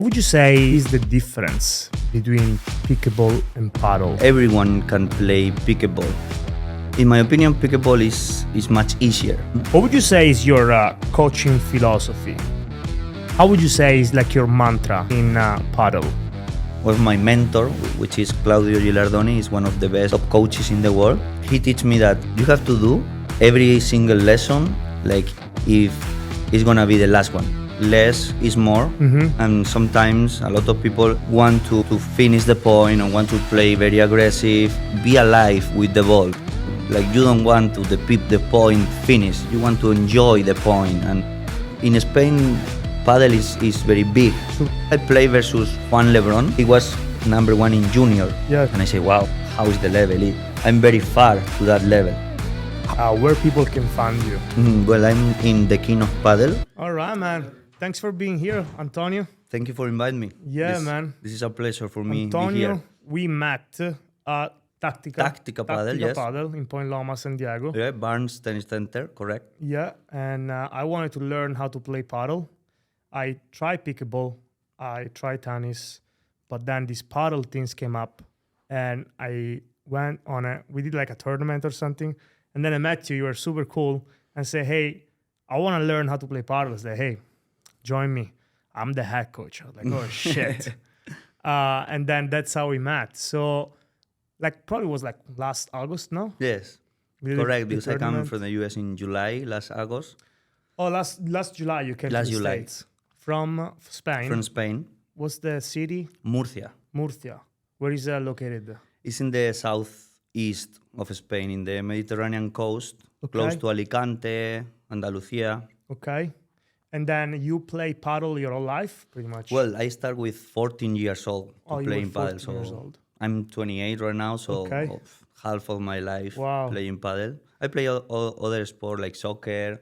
What would you say is the difference between pickleball and paddle? Everyone can play pickleball. In my opinion, pickleball is much easier. What would you say is your coaching philosophy? How would you say is like your mantra in paddle? Well, my mentor, which is Claudio Gilardoni, is one of the best top coaches in the world. He teach me that you have to do every single lesson like if it's gonna be the last one. Less is more, and sometimes a lot of people want to finish the point or want to play very aggressive, be alive with the ball. Like you don't want to depict the point finish, you want to enjoy the point. And in Spain, Padel is very big. I play versus Juan Lebron. He was number one in junior. Yeah. And I say, wow, how is the level? I'm very far to that level. Where people can find you? Well, I'm in the king of Padel. All right, man. Thanks for being here, Antonio. Thank you for inviting me. Yeah, man. This is a pleasure for me to be Antonio, here. we met at Tactica Padel, yes. Padel in Point Loma, San Diego. Yeah, Barnes Tennis Center, correct. Yeah, and I wanted to learn how to play paddle. I tried pickleball, I tried tennis, but then these paddle things came up, and I went on we did like a tournament or something, and then I met you. You were super cool, and say, hey, I want to learn how to play paddle. I said, hey, join me. I'm the head coach. I was like, oh shit. And then that's how we met. So like probably was like last August, no? Yes, We did correct, the because I came tournament. from the US in July, last August, Oh, last July you came Last to the July. States. From Spain. from Spain, What's the city? Murcia. Murcia. Where is that located? It's in the southeast of Spain, in the Mediterranean coast, Okay. close to Alicante, Andalusia. Okay. And then you play paddle your whole life, pretty much. Well, I start with 14 years old Oh, you were playing 14 paddle. years So old. I'm 28 right now, so Okay. half of my life Wow. playing paddle. I play other sport like soccer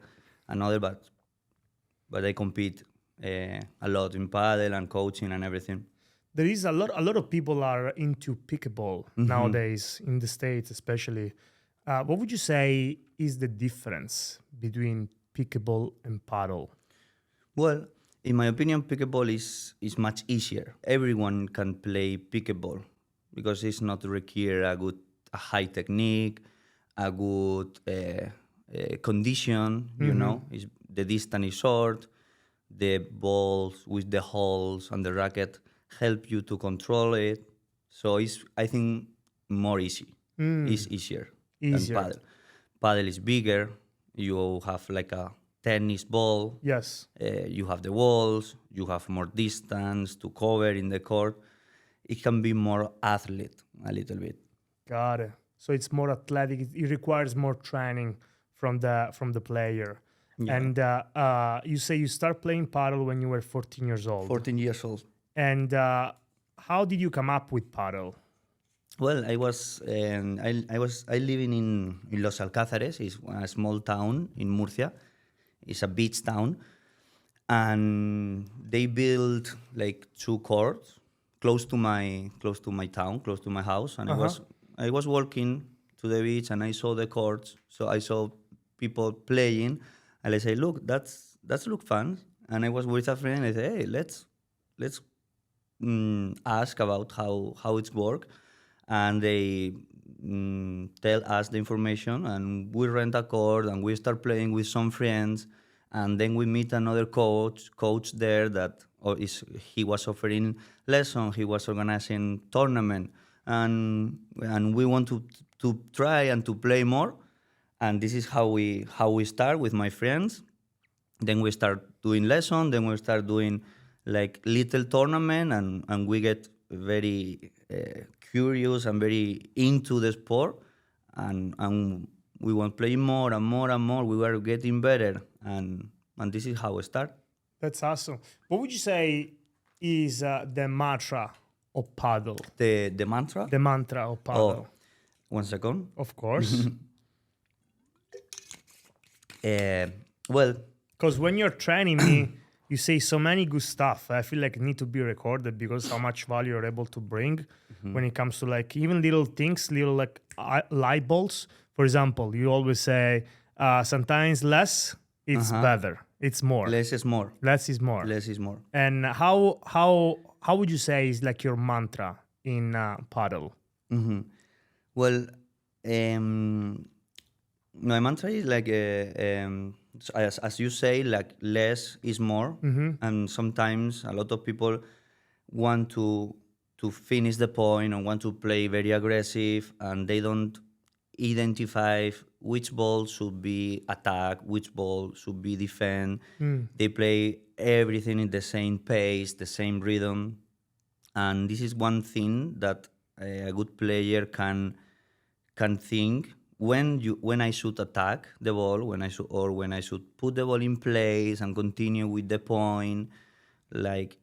and other, but I compete a lot in paddle and coaching and everything. There is a lot of people are into pickleball nowadays in the States, especially. What would you say is the difference between pickleball and paddle? Well, in my opinion, pickleball is much easier. Everyone can play pickleball because it's not require a high technique, a good condition. You know, the distance is short. The balls with the holes and the racket help you to control it. So it's, I think, more easy. It's easier Easier. than paddle. Paddle is bigger. You have like a tennis ball. Yes. You have the walls. You have more distance to cover in the court. It can be more athlete a little bit. Got it. So it's more athletic. It requires more training from the player. Yeah. And you say you start playing paddle when you were 14 years old. 14 years old. And how did you come up with paddle? Well, I was living in Los Alcázares. It's a small town in Murcia. It's a beach town, and they built like 2 courts close to my town, close to my house. And I was walking to the beach, and I saw the courts. So I saw people playing, and I say, look, that's look fun. And I was with a friend. And I said, hey, let's ask about how it's work. And they tell us the information, and we rent a court, and we start playing with some friends, and then we meet another coach there that he was offering lessons, he was organizing tournament, and we want to try and to play more, and this is how we start with my friends. Then we start doing lessons, then we start doing like little tournament, and we get very curious and very into the sport, and we want playing more and more and more. We were getting better, and this is how it started. That's awesome. What would you say is the mantra of paddle? The mantra. The mantra of paddle. 1 second. Of course. Well, Because when you're training me, you say so many good stuff. I feel like it need to be recorded because how much value you're able to bring when it comes to like even little things, little like light bulbs. For example, you always say sometimes less it's better. It's more. Less is more. Less is more. Less is more. And how would you say is like your mantra in paddle? Well, my mantra is like, as you say, like less is more. And sometimes a lot of people want to finish the point and want to play very aggressive, and they don't identify which ball should be attack, which ball should be defend. They play everything in the same pace, the same rhythm, and this is one thing that a good player can think when I should attack the ball, when I should put the ball in place and continue with the point, like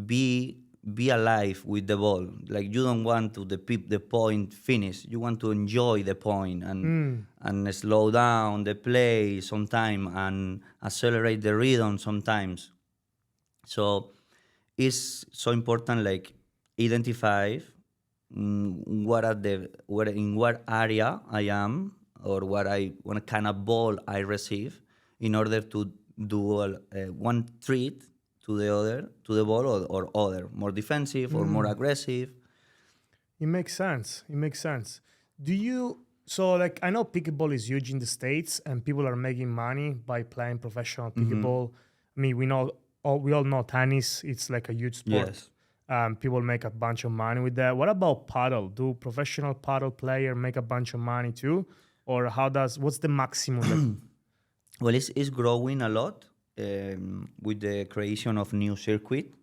be alive with the ball. Like you don't want to the point finish. You want to enjoy the point and slow down the play sometime and accelerate the rhythm sometimes. So it's so important, like identify in what area I am, or what kind of ball I receive, in order to do one treat to the ball, or other, more defensive or more aggressive. It makes sense. It makes sense. So like I know pickleball is huge in the States and people are making money by playing professional pickleball. I mean, we all know tennis. It's like a huge sport. Yes. People make a bunch of money with that. What about paddle? Do professional paddle player make a bunch of money too? Or what's the maximum? Well, it's growing a lot with the creation of new circuit.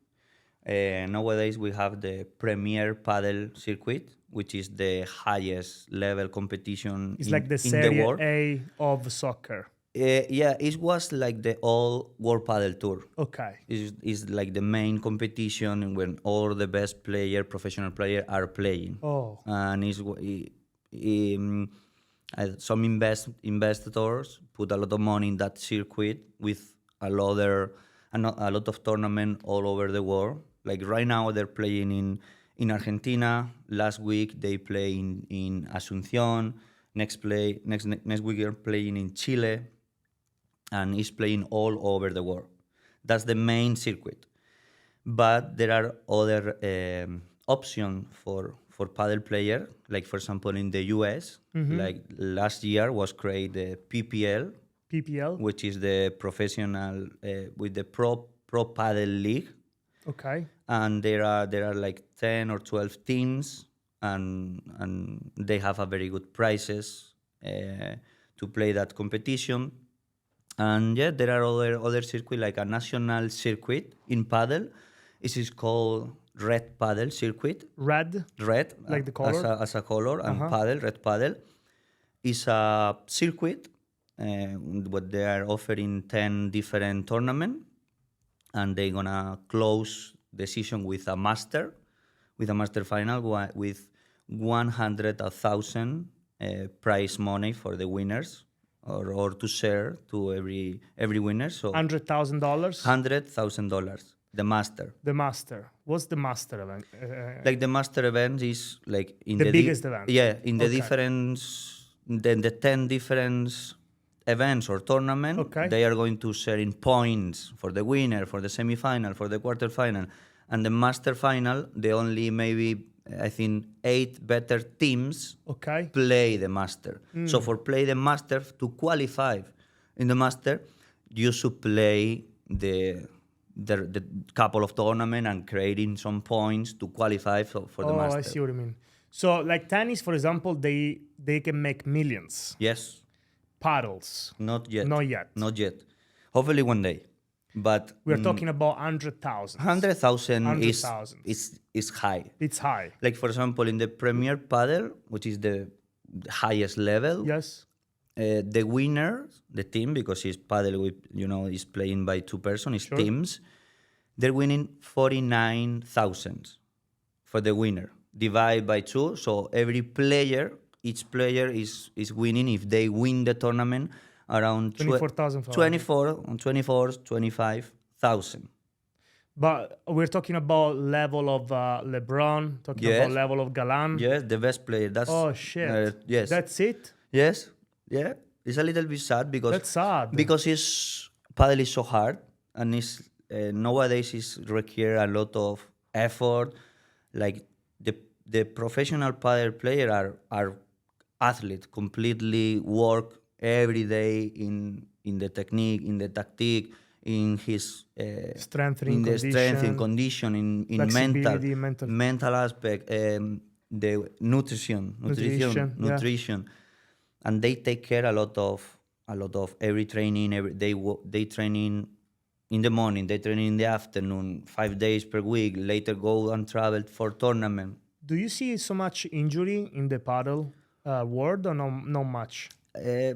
Nowadays we have the Premier Padel circuit, which is the highest level competition It's like the in the world. Serie A of soccer. Yeah, it was like the all World Padel Tour. Okay. Is like the main competition when all the best professional player are playing. Oh. And some investors put a lot of money in that circuit with a lot of tournament all over the world. Like right now they're playing in Argentina. Last week they play in Asunción. Next week they're playing in Chile, and is playing all over the world. That's the main circuit. But there are other options for paddle player. Like for example in the US, like last year was created the PPL, which is the professional with the pro paddle league. Okay. And there are like 10 or 12 teams, and they have a very good prices to play that competition. And yeah, there are other circuit, like a national circuit in paddle. It is called Red Paddle Circuit. Red, like the color, as a color, and paddle, Red Paddle, is a circuit. What they are offering 10 different tournaments, and they're gonna close the season with a master final with 100,000 prize money for the winners, or to share to every winner. So $100,000. $100,000. The master. What's the master event? Like the master event is like in the biggest event. Yeah, in the the 10 different events or tournament. Okay. They are going to share in points for the winner, for the semi-final, for the quarterfinal, and the master final. The only maybe I think 8 better teams play the master. So for play the master, to qualify in the master, you should play the couple of tournament and creating some points to qualify for the master. Oh, I see what you mean. So like tennis, for example, they can make millions. Yes. Paddles. Not yet. Not yet. Hopefully one day. But we're talking about 100,000. 100,000 is high. It's high. Like for example, in the Premier Padel, which is the highest level. Yes. The winner, the team, because it's paddle with, is playing by 2 persons, it's teams. They're winning 49,000 for the winner. Divide by 2, so each player is winning, if they win the tournament, around 25,000. But we're talking about level of LeBron, about level of Galan. Yes, the best player. Oh shit. Yes. That's it? Yes. Yeah. It's a little bit sad because that's sad. Because it's paddle is so hard, and nowadays is require a lot of effort. Like the professional paddle player are athletes, completely work every day in the technique, in the tactic, in his Strengthening in the strength, in condition, condition, in flexibility, mental mental aspect, the nutrition. Yeah. nutrition, and they take care a lot of every training. They training in the morning, they train in the afternoon, 5 days per week. Later go and travel for tournament. Do you see so much injury in the paddle world or no, not much?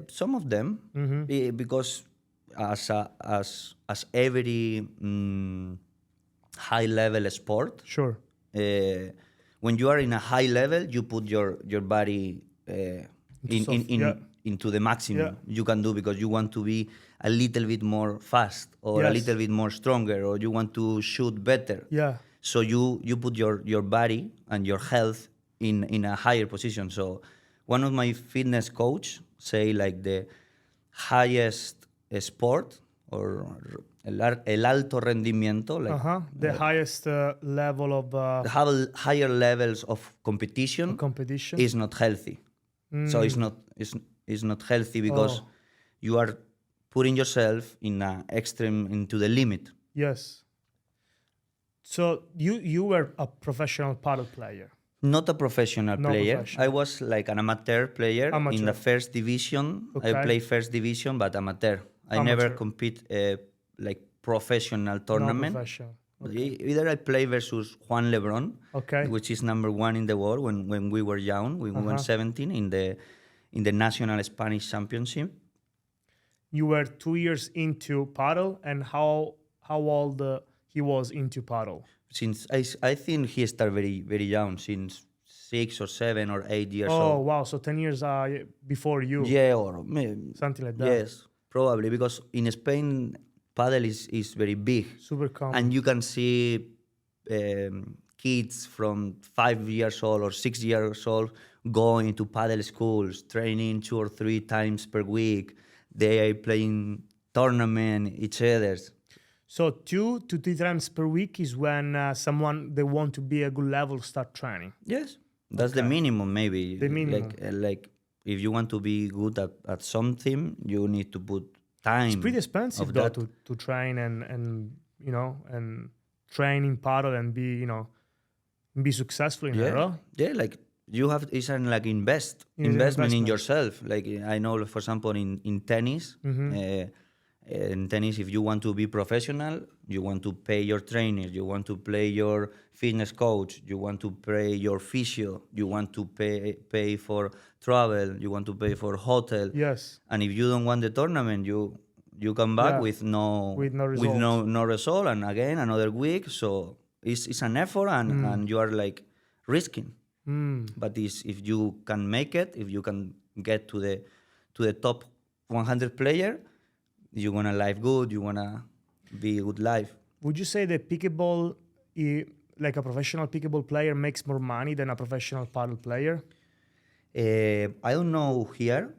Some of them, because as every high level sport, Sure. when you are in a high level, you put your body into the maximum you can do, because you want to be a little bit more fast or a little bit more stronger, or you want to shoot better. Yeah. So you put your body and your health in a higher position. So one of my fitness coach say, like, the highest sport or el alto rendimiento, like The highest level of the higher levels of competition competition. is not healthy. So it's not healthy, because you are putting yourself in a extreme, into the limit. Yes. So you were a professional paddle player. Not a professional Not player. professional. I was like an amateur player in Amateur. the first division. Okay. I play first division, but amateur. I never Amateur. compete like professional No tournament. professional. Either I play versus Juan Lebron, Okay. which is #1 in the world when we were young. We were 17 in the national Spanish championship. You were 2 years into paddle, and how old he was into paddle? Since I think he started very very young, since 6 or 7 or 8 years Oh old. wow! So 10 years before you. Yeah, or maybe, Something like that. yes, probably, because in Spain, paddle is very big, Super common. and you can see kids from 5 years old or 6 years old going to paddle schools, training 2 or 3 times per week. They are playing tournament each other's. So 2 to 3 times per week is when someone they want to be a good level start training. Yes, that's the minimum, maybe. The minimum. Like if you want to be good at something, you need to put time. It's pretty expensive of though that. to train and and train in paddle and be successful in it. Right? Yeah, like you have, it's an like investment in investment. yourself. Like I know, for example, in tennis, in tennis, if you want to be professional, you want to pay your trainers, you want to pay your fitness coach, you want to pay your physio, you want to pay for travel, you want to pay for hotel. Yes. And if you don't want the tournament, you come back with no result, and again another week. So it's an effort, and you are like risking. But if you can make it, if you can get to the top 100 player, you're gonna live good. You wanna be a good life. Would you say that pickleball, like a professional pickleball player, makes more money than a professional paddle player? I don't know here.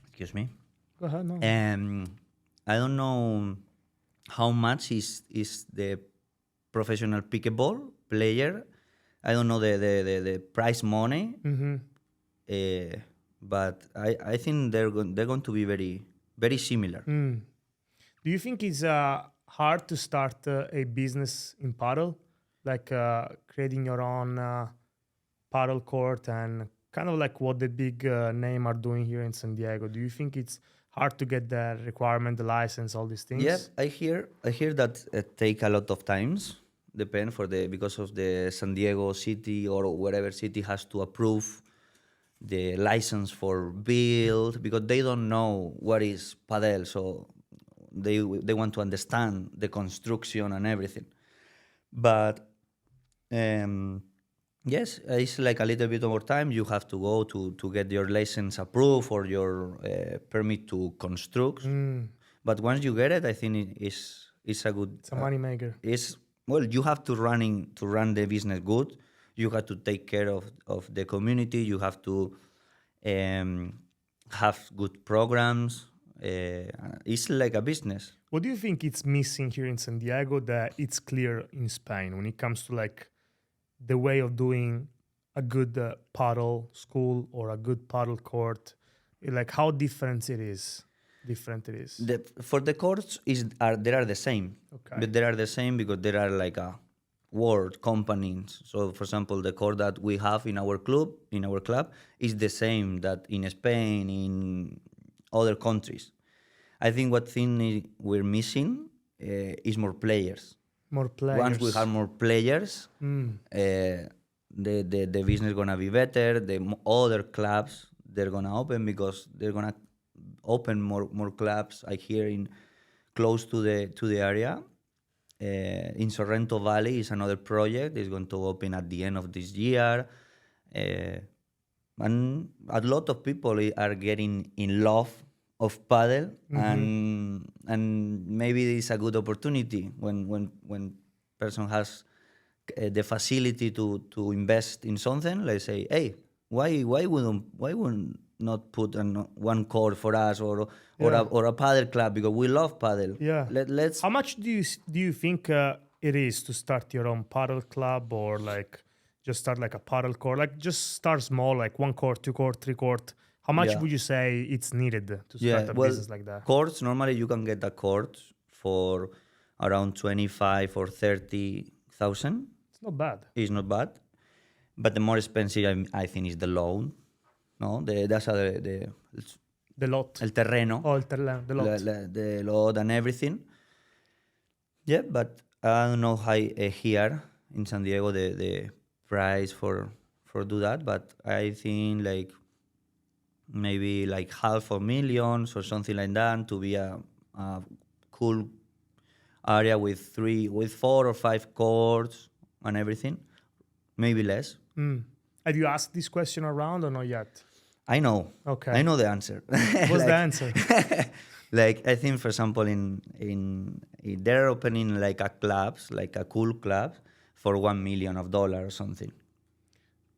Excuse me. Go ahead. No. I don't know how much is the professional pickleball player. I don't know the prize money. But I think they're going to be very very similar. Do you think it's hard to start a business in paddle, like creating your own paddle court and kind of like what the big name are doing here in San Diego? Do you think it's hard to get the requirement, the license, all these things? Yeah, I hear that it take a lot of times. Depend because of the San Diego city or whatever city has to approve the license for build, because they don't know what is Padel, so they want to understand the construction and everything. But yes, it's like a little bit more time. You have to go to get your license approved or your permit to construct. But once you get it, I think it's a good. It's a money maker. You have to run the business good. You have to take care of the community. You have to have good programs. It's like a business. What do you think it's missing here in San Diego that it's clear in Spain when it comes to like the way of doing a good paddle school or a good paddle court? Like how different it is. For the courts they are the same, Okay. but they are the same because there are like a world companies. So, for example, the court that we have in our club is the same that in Spain, in other countries. I think what thing we're missing is more players. More players. Once we have more players, the business gonna be better. Other clubs they're gonna open because they're gonna open more clubs. I hear in close to the area. In Sorrento Valley is another project. It's going to open at the end of this year, and a lot of people are getting in love of paddle, and maybe it's a good opportunity when person has the facility to invest in something. Let's say, hey, why wouldn't not put one court for us or a paddle club because we love paddle. Yeah. Let's. How much do you think it is to start your own paddle club or like just start like a paddle court? Like just start small, like 1 court, 2 court, 3 court. How much would you say it's needed to start a business like that? Courts, normally you can get a court for around 25 or 30,000. It's not bad. It's not bad, but the more expensive I think is the loan. No, the lot. El terreno. Oh, the lot. The lot and everything. Yeah, but I don't know how here in San Diego the price for do that, but I think like maybe like $500,000 or something like that to be a cool area with 4 or 5 courts and everything. Maybe less. Have you asked this question around or not yet? I know. Okay. I know the answer. What's the answer? Like I think, for example, in they're opening like a cool club for $1 million or something.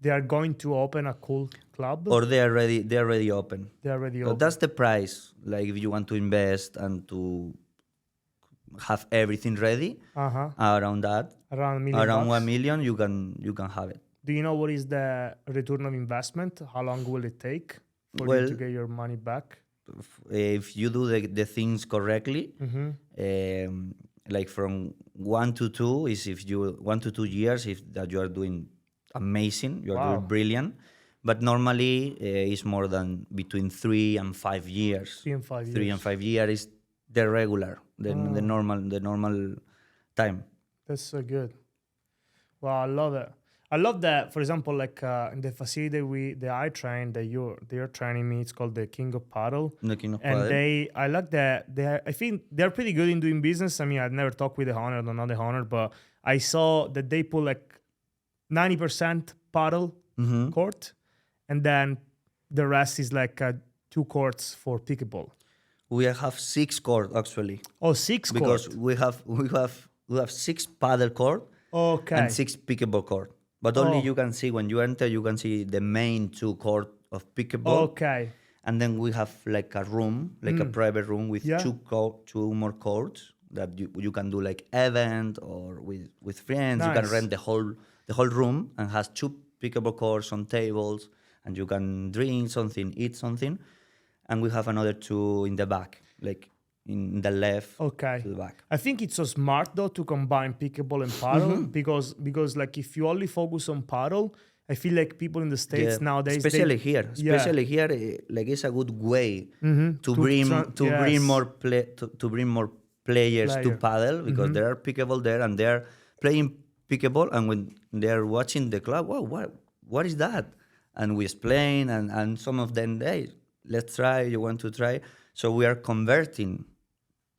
They are going to open a cool club, or they're already open. They're already So open. that's the price. Like if you want to invest and to have everything ready around that, Around $1 million. around $1 million, you can have it. Do you know what is the return of investment? How long will it take for you to get your money back? If you do the things correctly, like from 1 to 2 is if you 1 to 2 years if that you are doing amazing, you are doing brilliant. But normally it's more than between 3 and 5 years. 3 and 5 years. 3 and 5 years is the regular, the normal time. That's so good. Wow, I love it. I love that. For example, like in the facility that I train, they're training me. It's called the King of Paddle. The King of And Paddle. I like that. I think they're pretty good in doing business. I mean, I've never talked with the owner, I don't know the owner, but I saw that they put like 90% paddle court, and then the rest is like 2 courts for pickleball. We have 6 court actually. Oh, 6 because court. we have 6 paddle court and 6 pickleball court. But only you can see when you enter, you can see the main 2 court of pickleball. Okay. And then we have like a room, like a private room with 2 more courts that you can do like event or with friends. Nice. You can rent the whole room and has 2 pickleball courts on tables, and you can drink something, eat something. And we have another 2 in the back, like in the left to the back. I think it's so smart though to combine pickleball and paddle because like if you only focus on paddle, I feel like people in the States nowadays, especially here, like it's a good way to bring more players to paddle because there are pickleball there and they're playing pickleball, and when they're watching the club, wow, what is that? And we explain, and some of them, hey, let's try. You want to try? So we are converting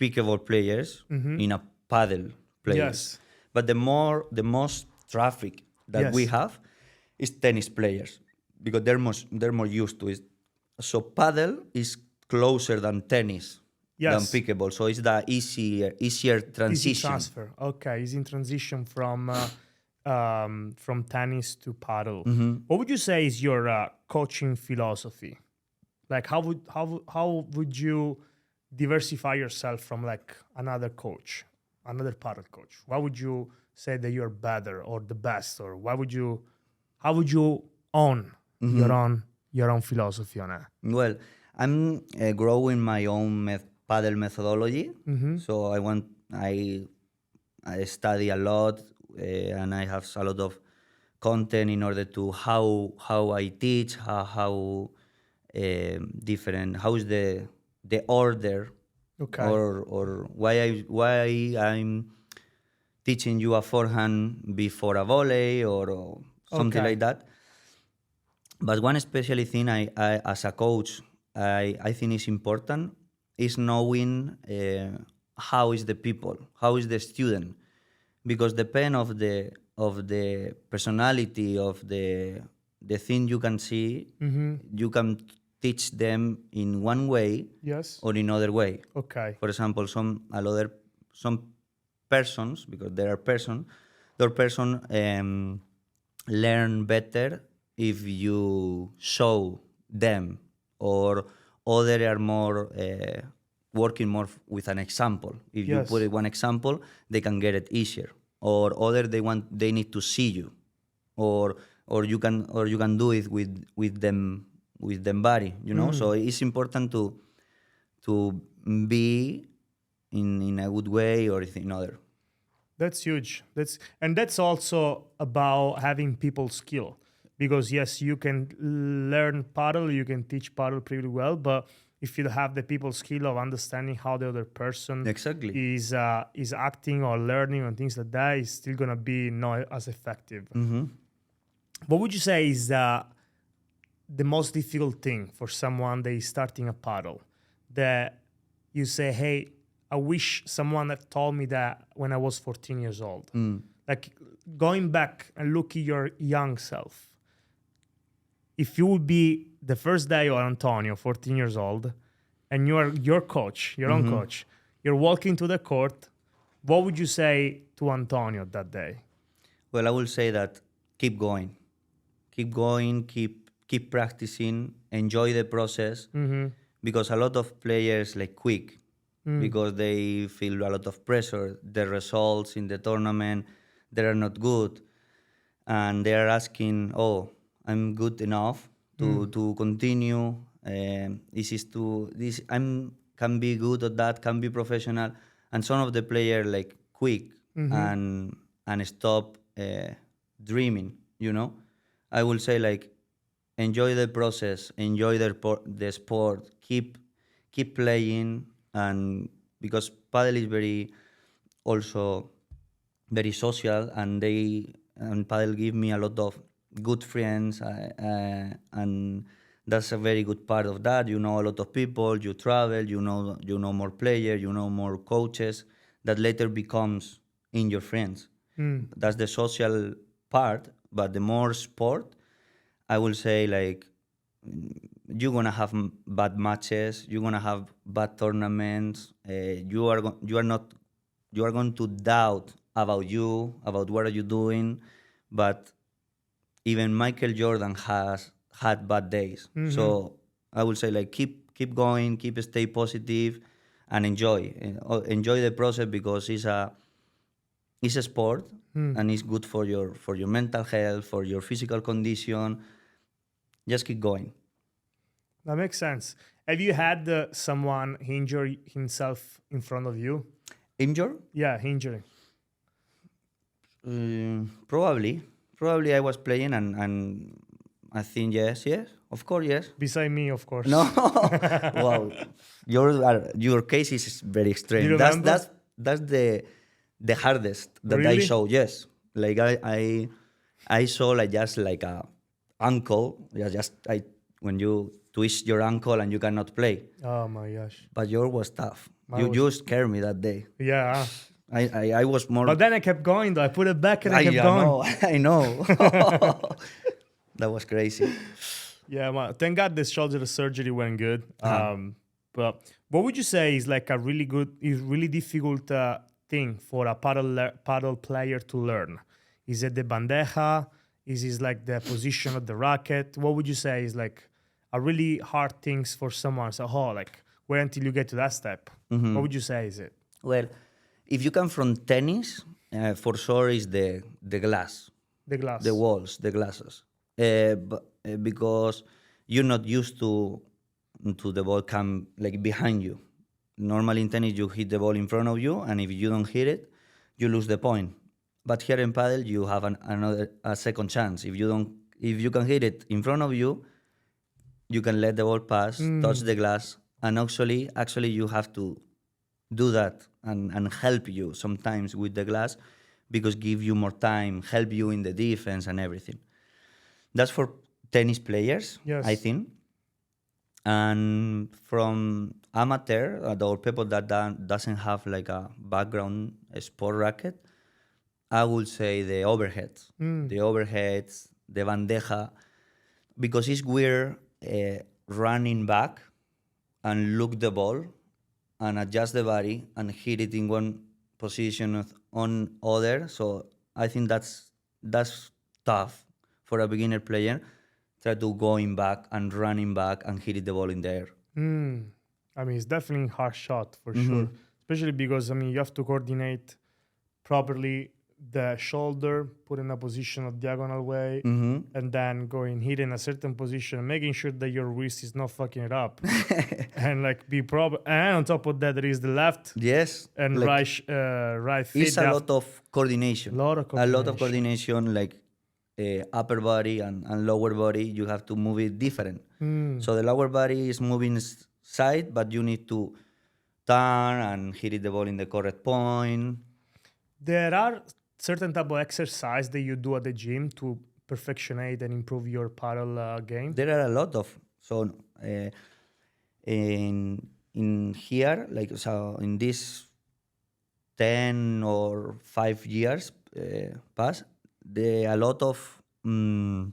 pickleball players in a paddle players. Yes. But the most traffic that we have is tennis players because they're more used to it. So paddle is closer than tennis than pickleball. So it's the easier transition. Easy transfer. Okay, easy transition from tennis to paddle. What would you say is your coaching philosophy? Like how would you diversify yourself from like another coach, another paddle coach? Why would you say that you're better or the best, or how would you own your own philosophy on it? Well, I'm growing my own paddle methodology. So I study a lot, and I have a lot of content in order to how I teach, how different, how is the order, Okay. or why I'm teaching you a forehand before a volley, or something Okay. like that. But one especially thing I as a coach, I think is important is knowing how is the people, how is the student, because depend of the personality of the thing you can see, you can teach them in one way Yes. or in other way. Okay. For example, some persons, because there are person, their person learn better if you show them, or other are more working more with an example. If you Yes. put it one example, they can get it easier. Or other they need to see you, or you can do it with them body. So it's important to be in a good way or in other. That's huge. That's also about having people skill, because yes, you can learn paddle, you can teach paddle pretty well, but if you have the people skill of understanding how the other person Exactly. is acting or learning and things like that, is still gonna be not as effective. What would you say is the most difficult thing for someone that is starting a paddle, that you say, hey, I wish someone had told me that when I was 14 years old? Like going back and look at your young self, if you would be the first day of Antonio, 14 years old, and you are your coach, your own coach, you're walking to the court, what would you say to Antonio that day? Well, I will say that keep going, keep practicing, enjoy the process, because a lot of players like quit because they feel a lot of pressure. The results in the tournament, they are not good, and they are asking, "Oh, I'm good enough to continue. This I'm can be good at that, can be professional." And some of the players like quit and stop dreaming. I will say like enjoy the process, enjoy the sport, keep playing, and because paddle is also very social, and paddle give me a lot of good friends, and that's a very good part of that. You know a lot of people, you travel, you know more players, you know more coaches that later becomes in your friends. That's the social part, but the more sport, I will say like you're gonna have bad matches, you're gonna have bad tournaments. You are going to doubt about what are you doing, but even Michael Jordan has had bad days. So I will say like keep going, stay positive, and enjoy the process, because it's a sport, and it's good for your mental health, for your physical condition. Just keep going. That makes sense. Have you had someone injure himself in front of you? Injured? Yeah, injury. Probably I was playing, and I think yes, of course, yes. Beside me, of course. No, wow, your case is very You extreme. remember? That's the hardest that I Really? saw. Yes, like I saw like just like a ankle. Just I when you twist your ankle and you cannot play. Oh my gosh. But yours was tough. Mine was- You scared me that day. Yeah. I was more. But then I kept going though. I put it back and I kept yeah, going. no, I know. That was crazy. Yeah, well, thank God this shoulder surgery went good. Uh-huh. But what would you say is like a really difficult thing for a paddle player to learn? Is it the bandeja? Is it like the position of the racket? What would you say is like are really hard things for someone. So, like, wait until you get to that step. What would you say is it? Well, if you come from tennis, for sure is the glass, The glass. the walls, the glasses, because you're not used to the ball come like behind you. Normally in tennis you hit the ball in front of you, and if you don't hit it, you lose the point. But here in padel you have a second chance. If you can hit it in front of you, you can let the ball pass, touch the glass, and actually you have to do that and help you sometimes with the glass because give you more time, help you in the defense and everything. That's for tennis players, Yes. I think. And from amateur or people that doesn't have like a background sport racket, I would say the overheads, the bandeja, because it's weird running back and look the ball and adjust the body and hit it in one position on other. So I think that's tough for a beginner player. Try to going back and running back and hit the ball in the air. I mean, it's definitely a hard shot for sure, especially because you have to coordinate properly the shoulder, put in a position of diagonal way, and then going hit in a certain position, making sure that your wrist is not fucking it up, and like be proper. And on top of that, there is the left Yes, and like, right feet. it's a lot of coordination. Lot of A lot of coordination. coordination, like upper body and lower body. You have to move it different. So the lower body is moving side, but you need to turn and hit the ball in the correct point. There are certain type of exercise that you do at the gym to perfectionate and improve your paddle game. There are a lot of in here, like so in this 10 or 5 years past, a lot of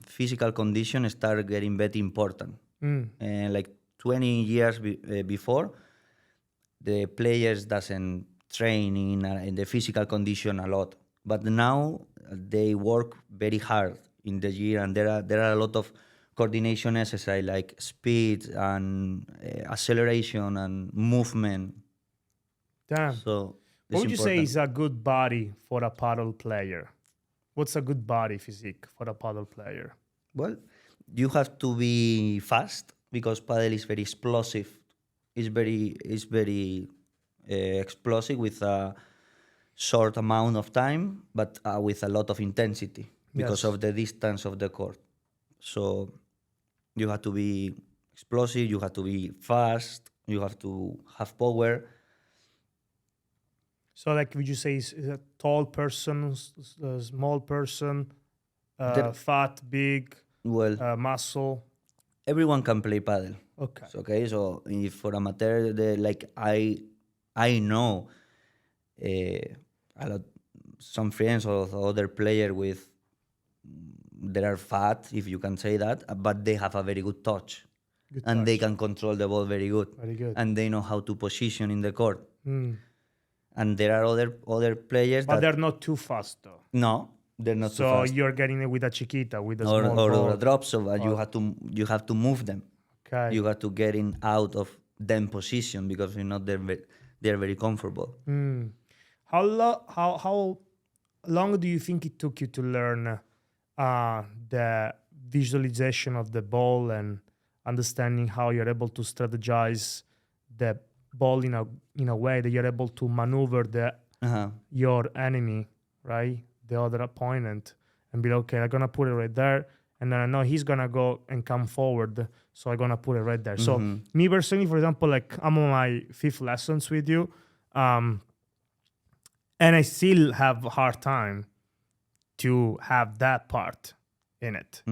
physical condition start getting very important. And like 20 years before, the players doesn't train in the physical condition a lot. But now they work very hard in the year, and there are a lot of coordination exercise like speed and acceleration and movement. Damn. So What would you say important. is a good body for a paddle player? What's a good body physique for a paddle player? Well, you have to be fast because paddle is very explosive. It's very explosive with a short amount of time, but with a lot of intensity because Yes. of the distance of the court. So you have to be explosive. You have to be fast. You have to have power. So, like, would you say is a tall person, small person, There- fat, big, Well, muscle? everyone can play paddle. Okay. Okay, so if for amateur, I know a lot some friends or other player with that are fat, if you can say that, but they have a very good touch, Good and they touch. can control the ball very good, Very good. and they know how to position in the court. Mm. And there are other players But that they're not too fast, though. no, they're not too So fast, you're getting it with a chiquita, with a or small or ball. a drop, so you have to move them. Okay. You have to get in out of them position because you know they're very comfortable. How long do you think it took you to learn the visualization of the ball and understanding how you're able to strategize the ball in a way that you're able to maneuver your enemy, right, the other opponent, and be like, okay, I'm gonna put it right there, and then I know he's gonna go and come forward, so I'm gonna put it right there. So me personally, for example, like I'm on my 5th lessons with you, and I still have a hard time to have that part in it.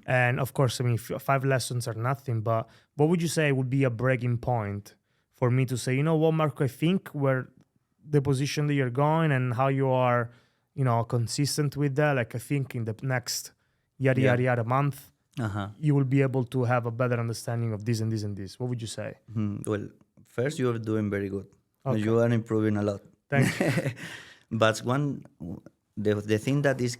And of course, I mean, 5 lessons are nothing, but what would you say would be a breaking point for me to say, you know what, Marco, I think where the position that you're going and how you are, consistent with that, like I think in the next yada month, you will be able to have a better understanding of this and this and this. What would you say? Well, first you're doing very good. Okay. You are improving a lot. Thank you. But the thing that is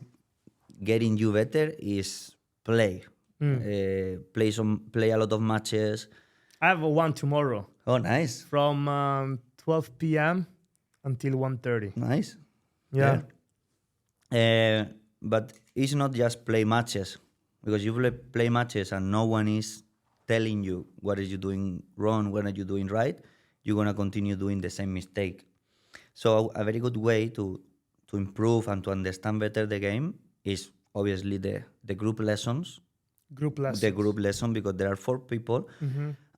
getting you better is play. play a lot of matches. I have one tomorrow Oh, nice, from 12 p.m. until 1:30. nice. Yeah. But it's not just play matches, because you play matches and no one is telling you what are you doing wrong, what are you doing right. You're gonna continue doing the same mistake. So a very good way to improve and to understand better the game is obviously the group lessons. Group lessons. The group lesson, because there are 4 people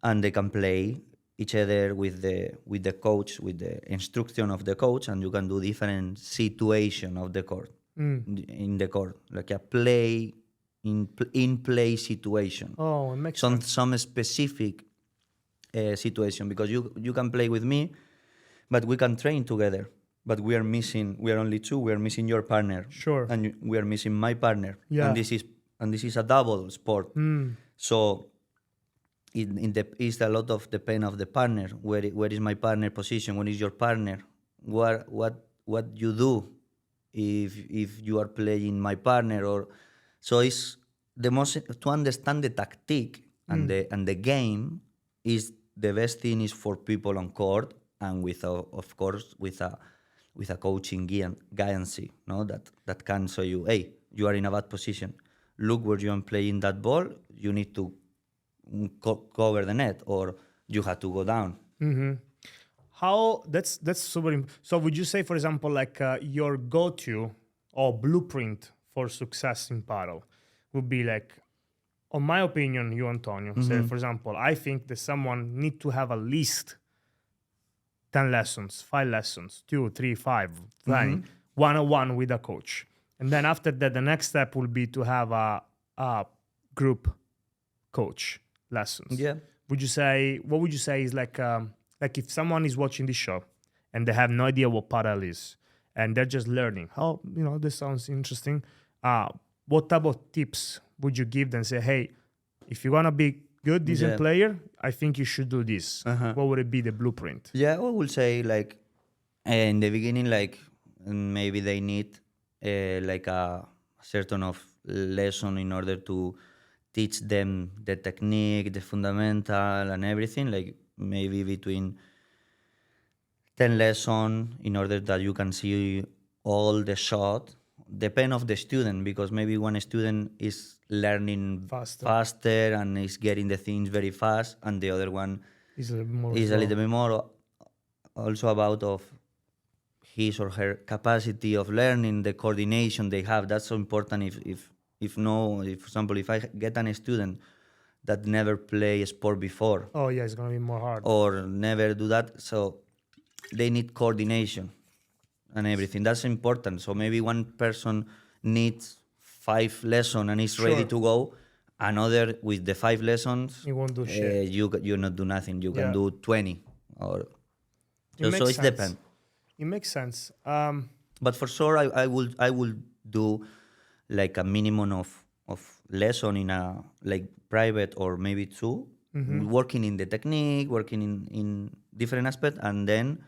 and they can play each other with the coach, with the instruction of the coach, and you can do different situation of the court in the court, like a play in play situation. Oh, it makes sense. Some specific situation, because you can play with me, but we can train together. But we are only 2. We are missing your partner. Sure. And we are missing my partner. Yeah. And this is a double sport. So it's a lot of the pain of the partner. Where is my partner position? Where is your partner? What you do if you are playing my partner? Or so it's the most to understand the tactic and the game is the best thing is for people on court, and of course with a coaching guidance, no, that can show you, hey, you are in a bad position. Look where you are playing that ball. You need to cover the net, or you have to go down. How that's super. So would you say, for example, like your go-to or blueprint for success in paddle would be like, on my opinion, you, Antonio, say, for example, I think that someone need to have at least 10 lessons, 5 lessons, 2, 3, 5, 20, one-on-one with a coach. And then after that, the next step will be to have a group coach lessons. Yeah. What would you say is like if someone is watching this show and they have no idea what paddle is and they're just learning, oh, this sounds interesting. What type of tips would you give them? Say, hey, if you want to be good, decent player, I think you should do this. What would it be, the blueprint? Yeah, I will say, like, in the beginning, like, maybe they need like a certain of lesson in order to teach them the technique, the fundamental and everything, like maybe between 10 lessons in order that you can see all the shot. Depend of the student, because maybe one student is learning faster and is getting the things very fast, and the other one is a little bit more also about of his or her capacity of learning, the coordination they have. That's so important. If for example, if I get a student that never play sport before, oh yeah, it's gonna be more hard, or never do that, so they need coordination and everything. That's important. So maybe one person needs 5 lessons and is ready to go. Another with the 5 lessons, you won't do shit. You not do nothing. You can do 20 or so. It depends. It makes sense. But for sure, I will do like a minimum of lesson in a like private or maybe 2, working in the technique, working in different aspects, and then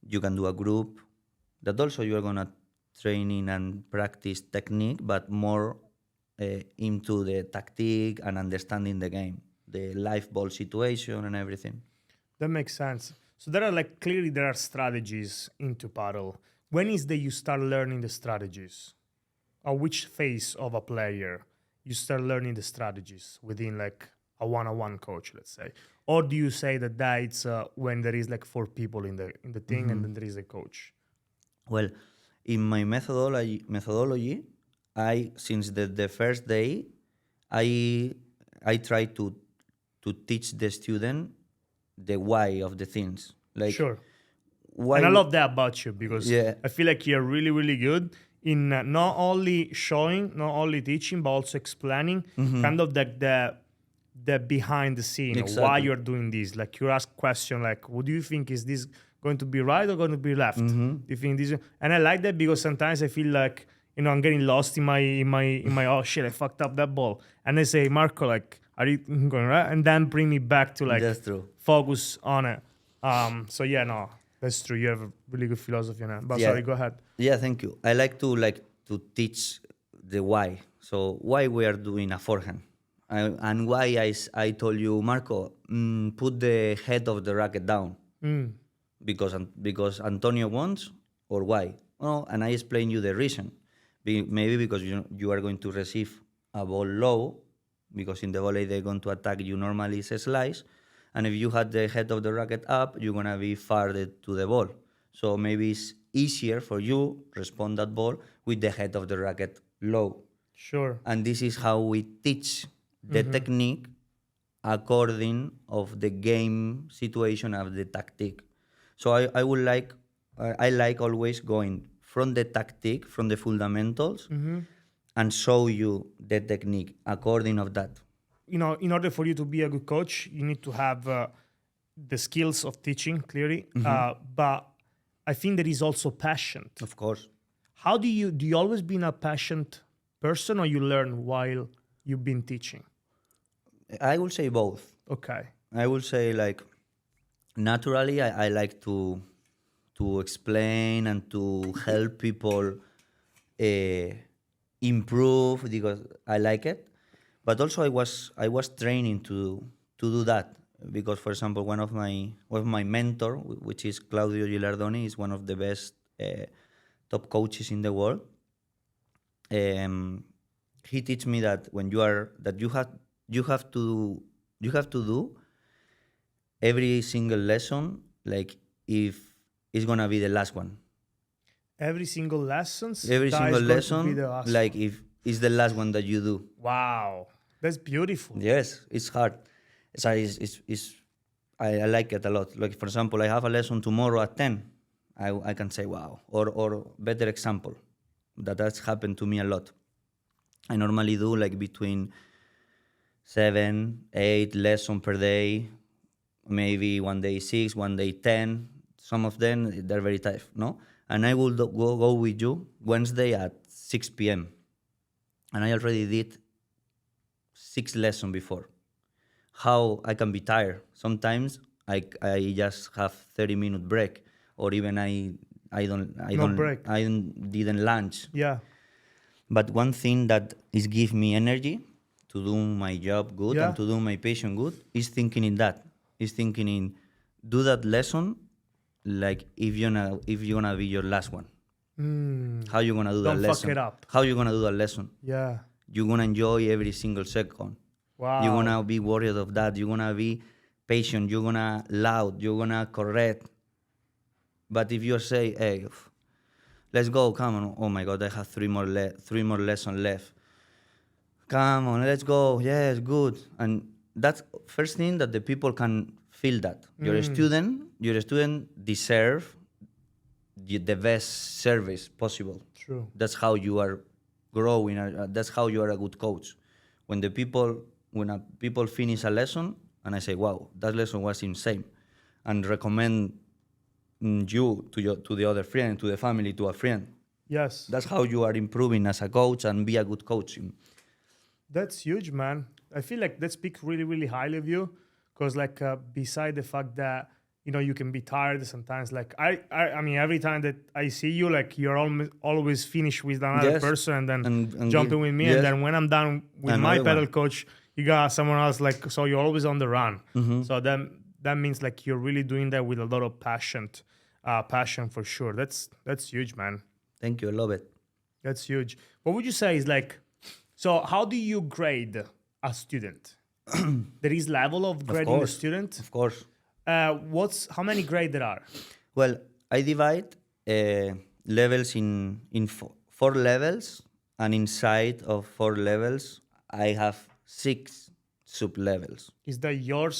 you can do a group that also you are gonna training and practice technique, but more into the tactic and understanding the game, the live ball situation and everything. That makes sense. So there are strategies into paddle. When is that you start learning the strategies? Or which phase of a player you start learning the strategies within like a one-on-one coach, let's say? Or do you say that it's when there is like 4 people in the thing and then there is a coach? Well, in my methodology, since the first day, I try to teach the student the why of the things. Like, sure. Why? And I love that about you, because I feel like you're really, really good in not only showing, not only teaching, but also explaining kind of like the behind the scene, exactly. Why you're doing this. Like you ask question like, what do you think, is this going to be right or going to be left? Do you think this? And I like that, because sometimes I feel like, I'm getting lost in my oh shit, I fucked up that ball. And I say, Marco, like, are you going right? And then bring me back to like that's true. Focus on it. So yeah, no, that's true. You have a really good philosophy on it. But sorry, go ahead. Yeah, thank you. I like to teach the why. So why we are doing a forehand. And why I told you, Marco, put the head of the racket down Mm. because Antonio wants, or why? Oh, and I explain you the reason. Maybe because you are going to receive a ball low, because in the volley they're going to attack you normally is a slice, and if you had the head of the racket up, you're gonna be farther to the ball. So maybe it's easier for you respond that ball with the head of the racket low. Sure. And this is how we teach the technique according of the game situation of the tactic. So I would like I like always going from the tactic, from the fundamentals, and show you the technique according of that. You know, in order for you to be a good coach, you need to have the skills of teaching clearly, but I think there is also passion. Of course. How do you always been a passionate person, or you learn while you've been teaching? I will say both. Okay. I will say like naturally I like to explain and to help people improve because I like it. But also I was training to do that because, for example, one of my mentor, which is Claudio Gilardoni, is one of the best top coaches in the world. He teach me that you have to do every single lesson like if it's gonna be the last one. Every single lessons. Every that single is going to be lesson the last like one. if it's the last one that you do. Wow, that's beautiful. Yes, it's hard. I like it a lot. Like for example, I have a lesson tomorrow at 10. I can say wow. Or better example, that's happened to me a lot. I normally do like between 7, 8 lessons per day, maybe one day 6, one day 10. Some of them they're very tough, no? And I will go with you Wednesday at 6 p.m. And I already did 6 lessons before. How I can be tired. Sometimes I just have 30-minute break, or even I didn't lunch. Yeah. But one thing that is give me energy to do my job good Yeah. and to do my patient good is thinking in that. Is thinking in do that lesson like if you're gonna be your last one. How you gonna do Don't that fuck lesson? it up. How you gonna do that lesson? Yeah. You're gonna enjoy every single second. Wow. You're gonna be worried of that. You're gonna be patient. You're gonna loud. You're gonna correct. But if you say, "Hey, let's go, come on! Oh my God, I have 3 more lessons left. Come on, let's go. Yes, good." And that's first thing that the people can feel that your student deserve the best service possible. True. That's how you are growing. That's how you are a good coach. When people finish a lesson and I say, "Wow, that lesson was insane," and recommend you to the other friend, to the family, to a friend. Yes. That's how you are improving as a coach and be a good coach. That's huge, man. I feel like that speaks really, really highly of you, because like beside the fact that you can be tired sometimes. Like I mean, every time that I see you, like you're always finished with another Yes. person and then And jumping with me, yes. and then when I'm done with my Another pedal one. coach, you got someone else. Like so, you're always on the run. So then that means like you're really doing that with a lot of passion for sure. That's huge, man. Thank you, I love it. That's huge. What would you say is like, so how do you grade a student? There is level of grading a course. student. Of course. How many grades there are? Well, I divide levels in 4 levels, and inside of 4 levels, I have 6 sub-levels. Is that your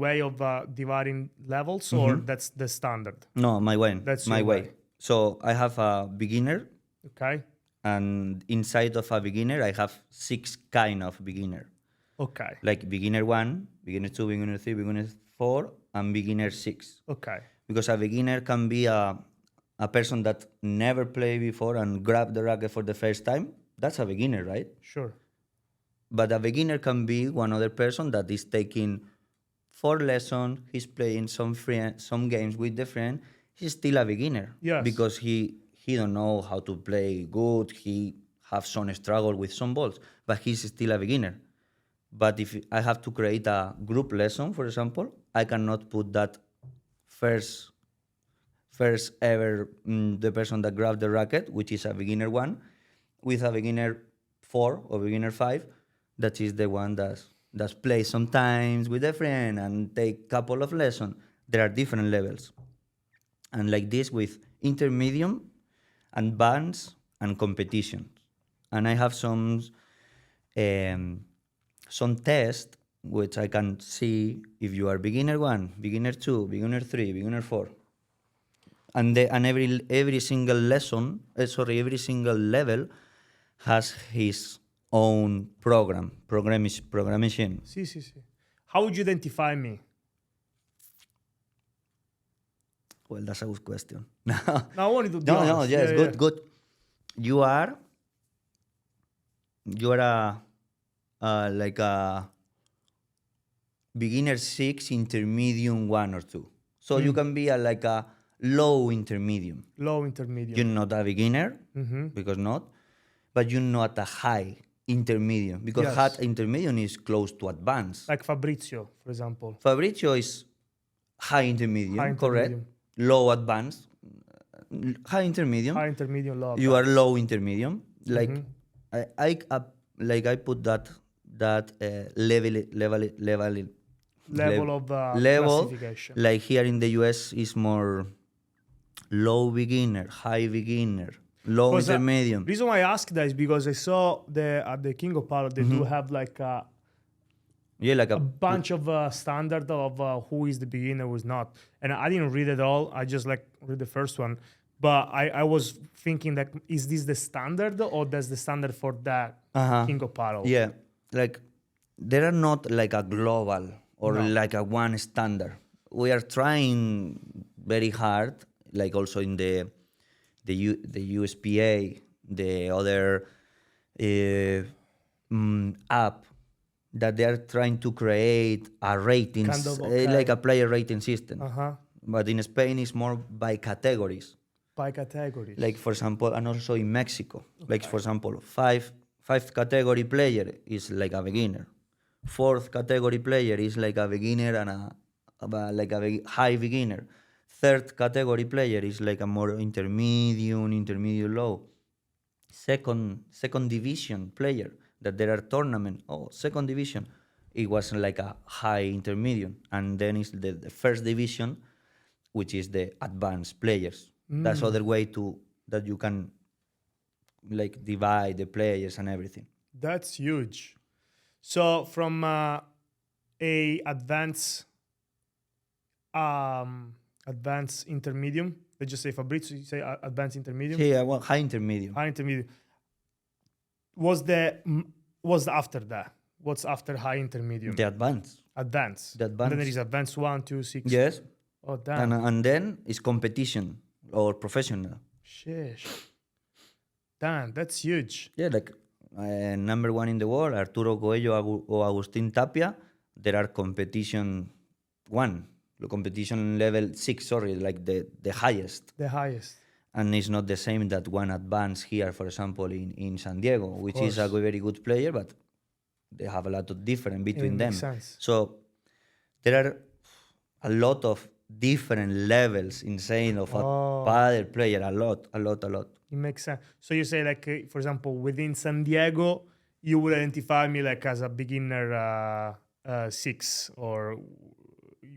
way of dividing levels, or that's the standard? No, my way. That's my your way. way. So I have a beginner, Okay. and inside of a beginner, I have 6 kind of beginner. Okay. Like beginner 1, beginner 2, beginner 3, beginner 4, and beginner 6. Okay. Because a beginner can be a person that never played before and grab the racket for the first time. That's a beginner, right? Sure. But a beginner can be one other person that is taking 4 lessons, he's playing some games with the friend, he's still a beginner. Yes. Because he don't know how to play good, he have some struggle with some balls, but he's still a beginner. But if I have to create a group lesson, for example, I cannot put that first ever the person that grabbed the racket, which is a beginner one, with a beginner 4 or beginner 5, that is the one that plays sometimes with a friend and take couple of lessons. There are different levels, and like this with intermediate, advanced, and competition. And I have some tests which I can see if you are beginner 1, beginner 2, beginner 3, beginner 4. And every single lesson, every single level has his own programmation. Sí, sí, sí. How would you identify me? Well, that's a good question. No, I wanted to be No, honest. yes, Yeah, good, yeah. good. You are like a beginner 6, intermediate 1 or 2. So you can be like a low intermediate. Low, intermediate. You're not a beginner, Mm-hmm. because not, but you're not a high intermediate, because Yes. high intermediate is close to advanced. Like Fabrizio, for example. Fabrizio is high intermediate, High correct? intermediate. Low advanced, high intermediate. High, intermediate, low. You are advanced. low intermediate. Like I put that Level of level. classification. Like here in the US is more low beginner, high beginner, low Because, intermediate. reason why I ask that is because I saw at the King of Padel they do have like a Yeah, like a bunch of standard of who is the beginner, who's not, and I didn't read it all. I just like read the first one, but I was thinking that is this the standard or that's the standard for that King of Padel? Yeah, like there are not like a global or like a one standard. We are trying very hard, like also in the USPA, the other app, that they are trying to create a ratings, Kind of, okay. like a player rating system. Uh-huh. But in Spain, it's more by categories. By categories. Like for example, and also in Mexico, like for example, five category player is like a beginner, 4th category player is like a beginner and a high beginner, 3rd category player is like a more intermediate low, second division player that there are tournament, second division, it was like a high intermediate, and then is the 1st division, which is the advanced players. That's other way that you can like divide the players and everything. That's huge. So from a advanced intermediate, let's just say Fabrizio, you say advanced intermediate. Yeah, well, high intermediate. High intermediate. What's after that? What's after high intermediate? The advanced. Advanced. The And then there advanced. is advanced 1, 2, 6. Yes. Oh damn. And then it's competition or professional. Sheesh. Damn, that's huge. Yeah, like number 1 in the world, Arturo Coelho or Agustin Tapia, there are competition 1, the competition level 6, sorry, like the highest. The highest. And it's not the same that one advanced here, for example, in San Diego, which is a course. very good player, but they have a lot of difference between them. Makes sense. So there are a lot of different levels insane of a padel player, a lot. It makes sense. So you say like, for example, within San Diego, you would identify me like as a beginner 6 or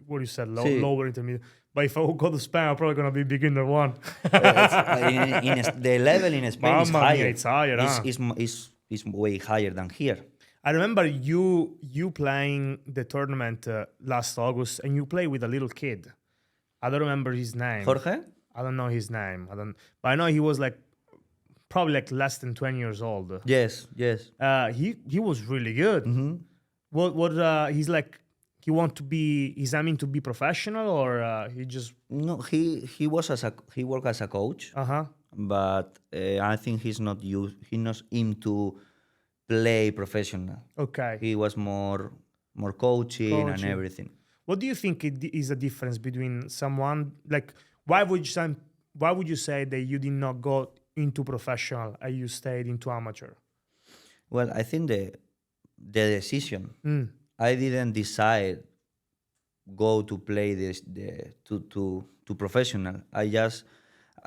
what you said, Sí. lower intermediate. But if I would go to Spain, I'm probably gonna be beginner 1. The level in Spain is Mamma mia, higher. it's higher, huh? It's way higher than here. I remember you playing the tournament last August, and you play with a little kid. I don't remember his name. Jorge? I don't know his name. But I know he was like probably like less than 20 years old. Yes. He was really good. Mm-hmm. What he's like? He's aiming to be professional, or he just No, he worked as a coach, but I think he's not into play professional. Okay. He was more coaching and everything. What do you think is the difference between someone like why would you say that you did not go into professional and you stayed into amateur? Well, I think the decision. Mm. I didn't decide go to play to professional. I just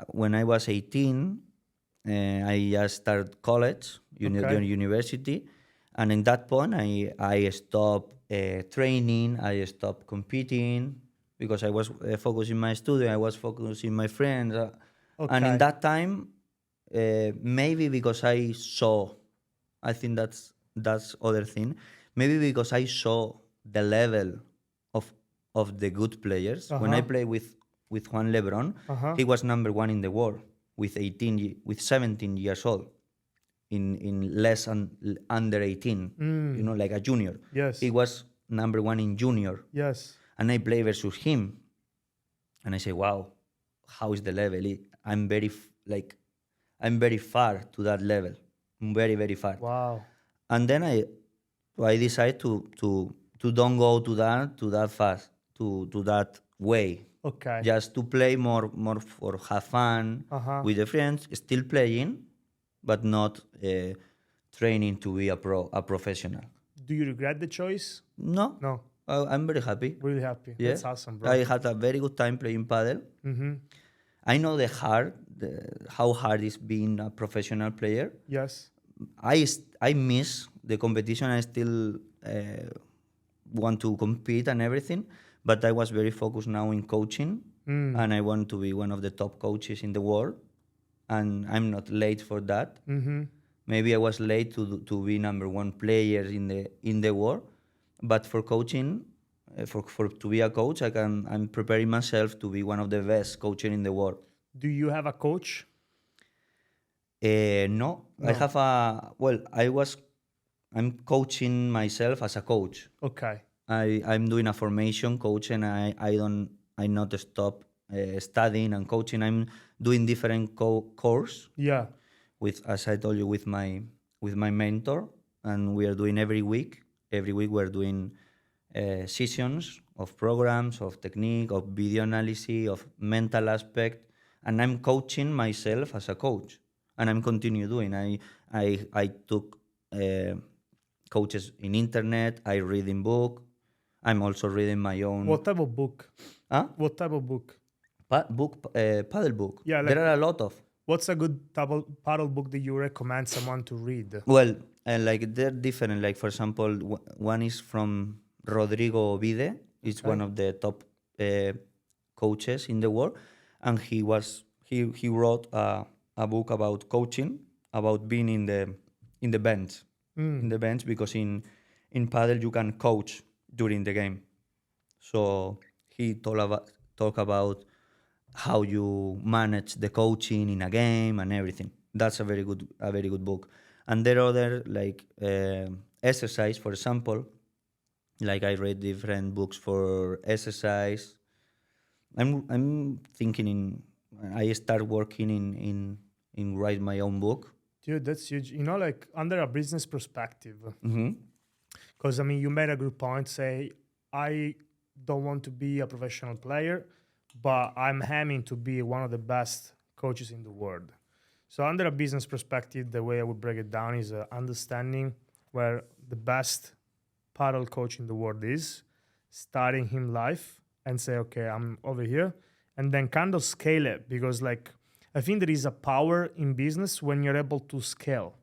when I was 18, I just started college, Okay. university, and in that point, I stopped training. I stopped competing because I was focusing my study. I was focusing my friends, and in Okay. that time, maybe because I saw, I think that's other thing. Maybe because I saw the level of of the good players. When I Uh-huh. played with Juan Lebron, Uh-huh. he was number one in the world with with 17 years old in less under 18. You know, Mm. like a junior. He Yes. was number one in junior, Yes. and I play versus him, and I say, wow, how is the level? I'm I'm very far to that level, very very far. Wow. And then I decide to don't go to that fast to that way, Okay. just to play more for have fun Uh-huh. with the friends, still playing, but not training to be a professional. Do you regret the choice? No, No. I'm very happy. Really happy. Yeah, That's awesome, I bro. had a very good time playing paddle. Mm-hmm. I know how hard is being a professional player. Yes. I miss the competition. I still want to compete and everything, but I was very focused now in coaching, Mm. and I want to be one of the top coaches in the world. And I'm not late for that. Mm-hmm. Maybe I was late to be number one player in the world, but for coaching, for to be a coach, I'm preparing myself to be one of the best coaches in the world. Do you have a coach? No, I No. have a well. I'm coaching myself as a coach. Okay. I'm doing a formation coach, and I not stop studying and coaching. I'm doing different course Yeah. with, as I told you, with my mentor, and we are doing every week. Every week we're doing sessions of programs, of technique, of video analysis, of mental aspect, and I'm coaching myself as a coach, and I'm continue doing. I took coaches in internet. I read in book. I'm also reading my own What type of book? huh? What type of book? Paddle book. Yeah, There like are a lot of. what's a good paddle book that you recommend someone to read? Well, like they're different. Like for example, one is from Rodrigo Ovide. It's one Okay. of the top coaches in the world, and he wrote a book about coaching, about being in the bench, Mm. in the bench because in paddle you can coach during the game. So he talk about how you manage the coaching in a game and everything. That's a very good book. And there are other like exercise, for example. Like I read different books for exercise. I'm thinking in I start working in write my own book. Dude, that's huge. You know, like under a business perspective, Mm-hmm. because I mean, you made a good point. Say, I don't want to be a professional player, but I'm aiming to be one of the best coaches in the world. So, under a business perspective, the way I would break it down is understanding where the best paddle coach in the world is, starting him live, and say, okay, I'm over here, and then kind of scale it because, like, I think there is a power in business when you're able to scale.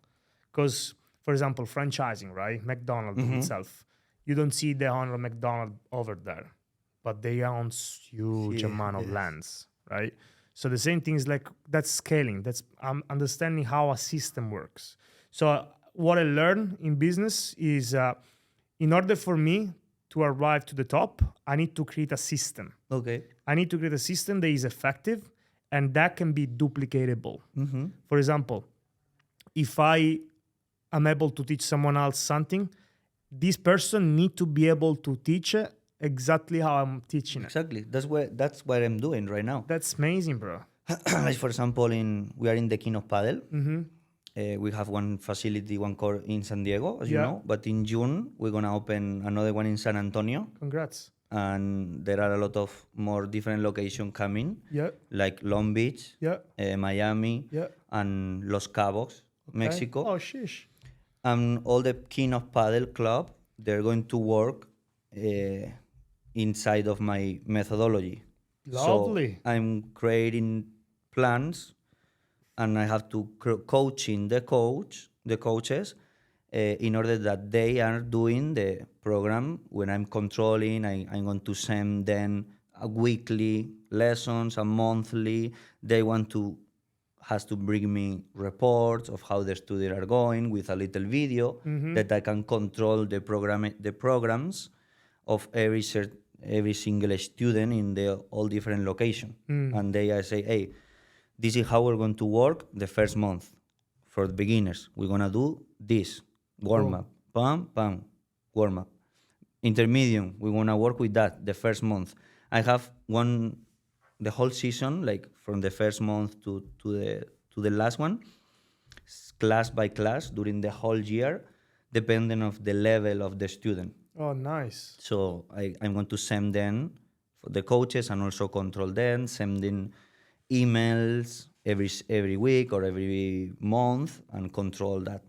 Because, for example, franchising, right? McDonald's itself, you don't see the owner of McDonald's over there, but they own huge Yeah, amount of yes. lands, right? So the same thing is like that's scaling. That's understanding how a system works. So what I learned in business is, in order for me to arrive to the top, I need to create a system. Okay. I need to create a system that is effective and that can be duplicatable. Mm-hmm. For example, if I am able to teach someone else something, this person need to be able to teach it exactly how I'm teaching it. Exactly. That's what I'm doing right now. That's amazing, bro. Like for example, we are in the King of Paddle. Mm-hmm. We have one facility, one core in San Diego, as you Yeah. know. But in June, we're gonna open another one in San Antonio, Congrats. and there are a lot of more different locations coming, Yeah, like Long Beach, yeah, Miami, yeah. and Los Cabos, Okay. Mexico. Oh, sheesh. And all the King of Padel club, they're going to work inside of my methodology. So Lovely. I'm creating plans, and I have to coaching the coaches, in order that they are doing the program. When I'm controlling, I'm going to send them a weekly lessons, a monthly. They want to has to bring me reports of how the students are going with a little video that I can control the programs of every single student in the all different location. And they I say, hey, this is how we're going to work the first month. For the beginners, we're gonna do this warm up, pam pam, warm up. Intermediate, we want to work with that the first month. I have the whole season, like from the first month to the last one, class by class during the whole year, depending of the level of the student. Oh, nice. So I'm going to send them for the coaches and also control them, sending emails every week or every month and control that.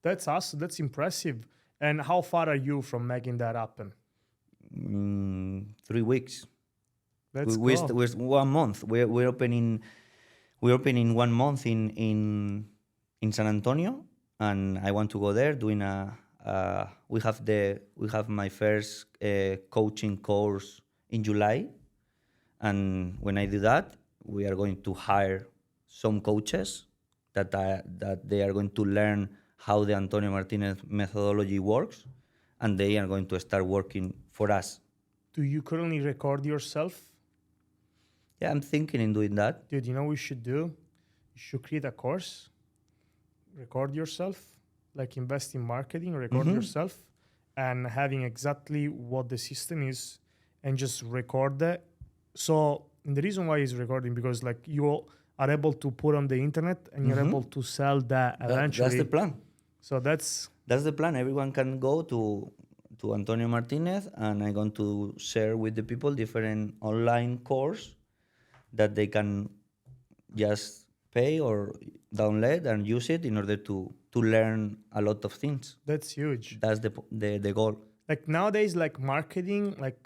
That's awesome. That's impressive. And how far are you from making that happen? 3 weeks. Let's We're, go. we're 1 month. We're opening 1 month in San Antonio, and I want to go there doing we have my first coaching course in July, and when I do that, we are going to hire some coaches that they are going to learn how the Antonio Martinez methodology works, and they are going to start working for us. Do you currently record yourself? Yeah, I'm thinking in doing that. Dude, you know what you should do? You should create a course, record yourself, like invest in marketing, record yourself, and having exactly what the system is, and just record that. So, and the reason why is recording, because like you are able to put on the internet and you're able to sell that eventually. That's the plan. So that's the plan. Everyone can go to Antonio Martinez, and I'm going to share with the people different online course that they can just pay or download and use it in order to learn a lot of things. huge. That's the goal. Like nowadays, like marketing, like